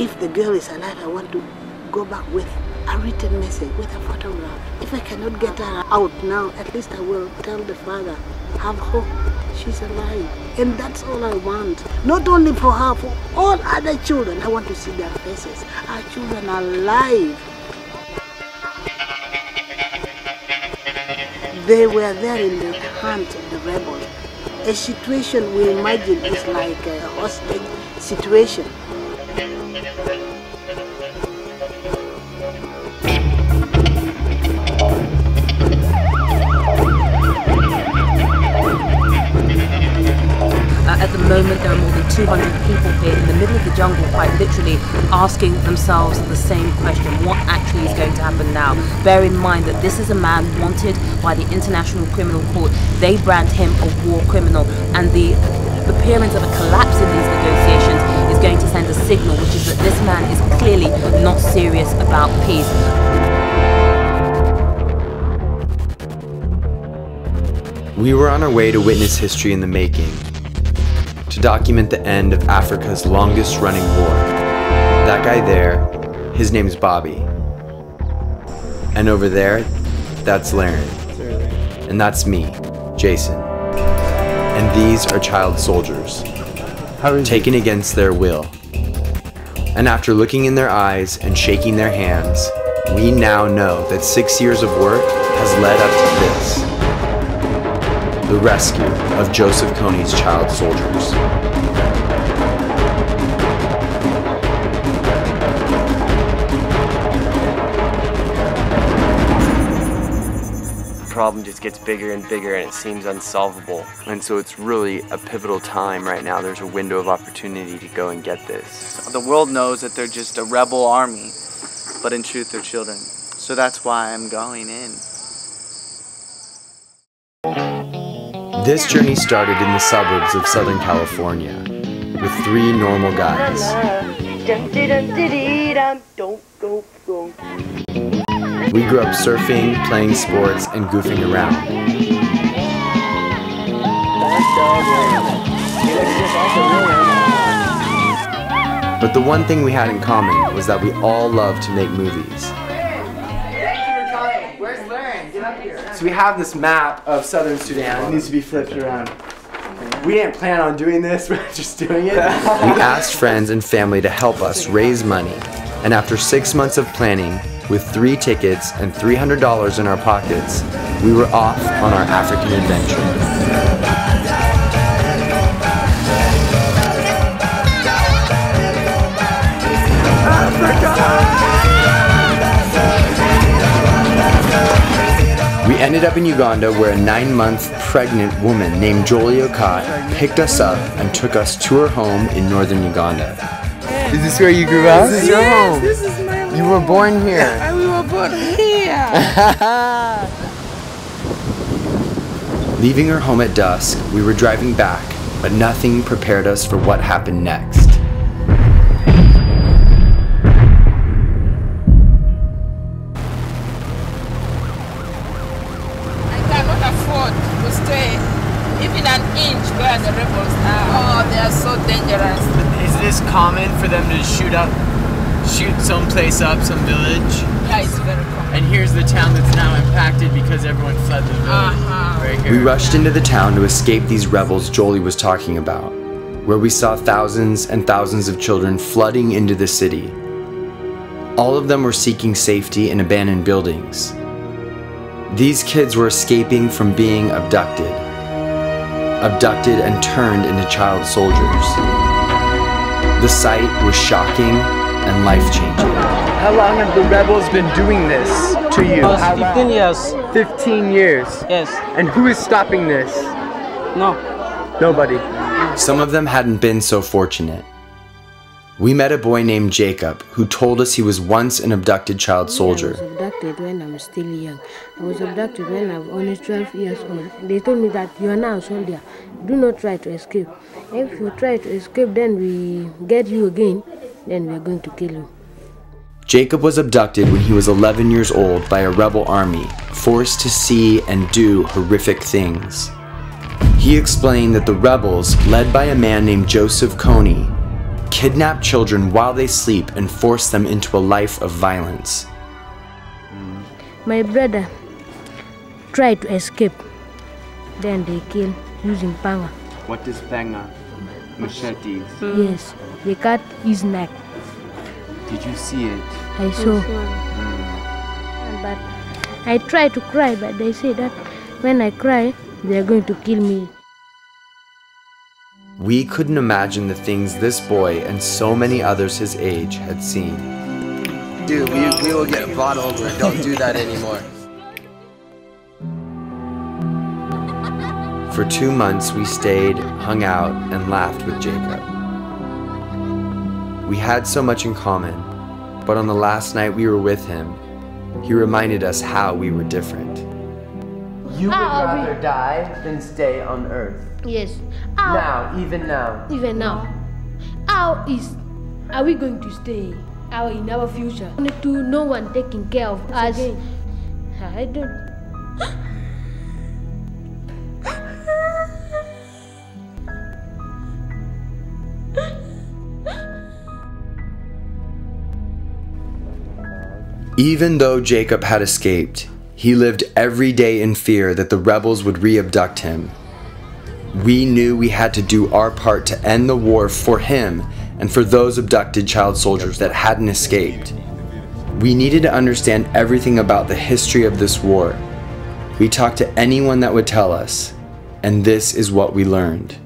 If the girl is alive, I want to go back with a written message, with a photograph. If I cannot get her out now, at least I will tell the father, have hope, she's alive. And that's all I want. Not only for her, for all other children. I want to see their faces. Our children are alive. They were there in the hands of the rebels. A situation we imagine is like a hostage situation. At the moment, there are more than 200 people here in the middle of the jungle, quite literally asking themselves the same question: what actually is going to happen now? Bear in mind that this is a man wanted by the International Criminal Court. They brand him a war criminal, and the appearance of a collapse in these negotiations is going to send a signal, which is that this man is clearly not serious about peace. We were on our way to witness history in the making, to document the end of Africa's longest running war. That guy there, his name's Bobby. And over there, that's Laren. And that's me, Jason. And these are child soldiers, taken against their will. And after looking in their eyes and shaking their hands, we now know that 6 years of work has led up to this: the rescue of Joseph Kony's child soldiers. The problem just gets bigger and bigger, and it seems unsolvable. And so it's really a pivotal time right now. There's a window of opportunity to go and get this. The world knows that they're just a rebel army, but in truth they're children. So that's why I'm going in. This journey started in the suburbs of Southern California with 3 normal guys. We grew up surfing, playing sports, and goofing around. But the one thing we had in common was that we all loved to make movies. So we have this map of southern Sudan. It needs to be flipped around. We didn't plan on doing this, we're just doing it. We asked friends and family to help us raise money, and after 6 months of planning, with 3 tickets and $300 in our pockets, we were off on our African adventure. We ended up in Uganda, where a 9-month pregnant woman named Jolie Okat picked us up and took us to her home in northern Uganda. Is this where you grew up? This is your home. This is my home. You were born here. We were born here. Leaving her home at dusk, we were driving back, but nothing prepared us for what happened next. Even an inch where the rebels are. Oh, they are so dangerous. Is this common for them to shoot someplace up, some village? Yeah, it's very common. And here's the town that's now impacted because everyone fled the village. Right here. We rushed into the town to escape these rebels Jolie was talking about, where we saw thousands and thousands of children flooding into the city. All of them were seeking safety in abandoned buildings. These kids were escaping from being abducted and turned into child soldiers. The sight was shocking and life-changing. How long have the rebels been doing this to you? 15 years. 15 years? Yes. And who is stopping this? No. Nobody. Some of them hadn't been so fortunate. We met a boy named Jacob who told us he was once an abducted child soldier. I was abducted when I'm still young. I was abducted when I was only 12 years old. They told me that you are now a soldier. Do not try to escape. If you try to escape, then we get you again, then we are going to kill you. Jacob was abducted when he was 11 years old by a rebel army, forced to see and do horrific things. He explained that the rebels, led by a man named Joseph Kony, kidnap children while they sleep and force them into a life of violence. My brother tried to escape. Then they killed using panga. What is panga? Machetes. Yes, they cut his neck. Did you see it? I saw. But I tried to cry, but they say that when I cry, they are going to kill me. We couldn't imagine the things this boy and so many others his age had seen. Dude, we will get bought over. Don't do that anymore. For 2 months, we stayed, hung out, and laughed with Jacob. We had so much in common, but on the last night we were with him, he reminded us how we were different. You would rather die than stay on Earth. Yes. Now, even now. Even now. How are we going to stay? How in our future? To no one taking care of us. Again. I don't. Even though Jacob had escaped, he lived every day in fear that the rebels would re-abduct him. We knew we had to do our part to end the war for him and for those abducted child soldiers that hadn't escaped. We needed to understand everything about the history of this war. We talked to anyone that would tell us, and this is what we learned.